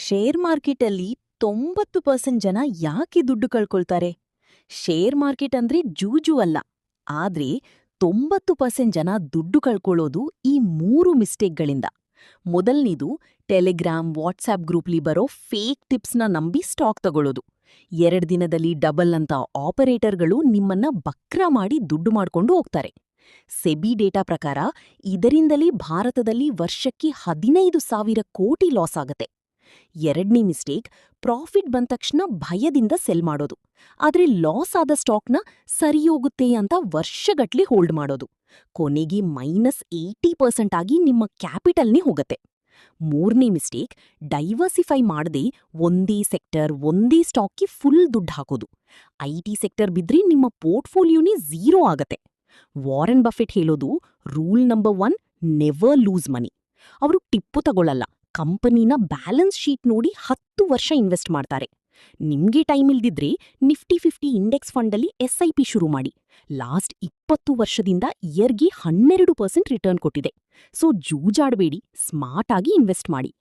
Share ಮಾರ್ಕೆಟಲ್ಲಿ 90% ಜನ ಯಾಕೆ ದುಡ್ಡು ಕಳ್ಕೊಳ್ತಾರೆ? ಶೇರ್ ಮಾರ್ಕೆಟ್ ಅಂದ್ರೆ ಜೂಜು ಅಲ್ಲ. ಆದ್ರೆ 90% ಜನ ದುಡ್ಡು ಕಳ್ಕೊಳ್ಳೋದು ಈ 3 ಮಿಸ್ಟೇಕ್ಗಳಿಂದ. ಮೊದಲ್ನೇದು, ಟೆಲಿಗ್ರಾಮ್, ವಾಟ್ಸ್ಆಪ್ ಗ್ರೂಪ್ಲಿ ಬರೋ ಫೇಕ್ ಟಿಪ್ಸ್ನ ನಂಬಿ ಸ್ಟಾಕ್ ತಗೊಳ್ಳೋದು. 2 ದಿನದಲ್ಲಿ ಡಬಲ್ ಅಂತ ಆಪರೇಟರ್ಗಳು ನಿಮ್ಮನ್ನ ಬಕ್ರ ಮಾಡಿ ದುಡ್ಡು ಮಾಡ್ಕೊಂಡು ಹೋಗ್ತಾರೆ. ಸೆಬಿ ಡೇಟಾ ಪ್ರಕಾರ ಇದರಿಂದಲೇ ಭಾರತದಲ್ಲಿ ವರ್ಷಕ್ಕೆ 15,000 ಕೋಟಿ ಲಾಸ್ ಆಗತ್ತೆ. ಎರಡನೇ ಮಿಸ್ಟೇಕ್, ಪ್ರಾಫಿಟ್ ಬಂದ ತಕ್ಷಣ ಭಯದಿಂದ ಸೆಲ್ ಮಾಡೋದು. ಆದ್ರೆ ಲಾಸ್ ಆದ ಸ್ಟಾಕ್ನ ಸರಿಯೋಗುತ್ತೆ ಅಂತ ವರ್ಷಗಟ್ಲೆ ಹೋಲ್ಡ್ ಮಾಡೋದು. ಕೊನೆಗೆ -80% ಆಗಿ ನಿಮ್ಮ ಕ್ಯಾಪಿಟಲ್ನೇ ಹೋಗತ್ತೆ. ಮೂರನೇ ಮಿಸ್ಟೇಕ್, ಡೈವರ್ಸಿಫೈ ಮಾಡದೆ ಒಂದೇ ಸೆಕ್ಟರ್, ಒಂದೇ ಸ್ಟಾಕ್ಗೆ ಫುಲ್ ದುಡ್ಡು ಹಾಕೋದು. IT ಸೆಕ್ಟರ್ ಬಿದ್ರೆ ನಿಮ್ಮ ಪೋರ್ಟ್ಫೋಲಿಯೋನೇ ಝೀರೋ ಆಗತ್ತೆ. ವಾರೆನ್ ಬಫೆಟ್ ಹೇಳೋದು, rule number 1, never lose money. ಅವರು ಟಿಪ್ಪು ತಗೊಳ್ಳಲ್ಲ, ಕಂಪನಿನ ಬ್ಯಾಲೆನ್ಸ್ ಶೀಟ್ ನೋಡಿ 10 ವರ್ಷ ಇನ್ವೆಸ್ಟ್ ಮಾಡ್ತಾರೆ. ನಿಮ್ಗೆ ಟೈಮ್ ಇಲ್ದಿದ್ರೆ ನಿಫ್ಟಿ 50 ಇಂಡೆಕ್ಸ್ ಫಂಡಲ್ಲಿ SIP ಶುರು ಮಾಡಿ. ಲಾಸ್ಟ್ 20 ವರ್ಷದಿಂದ ಇಯರ್ಗೆ 12% ರಿಟರ್ನ್ ಕೊಟ್ಟಿದೆ. ಸೊ ಜೂಜಾಡ್ಬೇಡಿ, ಸ್ಮಾರ್ಟ್ ಆಗಿ ಇನ್ವೆಸ್ಟ್ ಮಾಡಿ.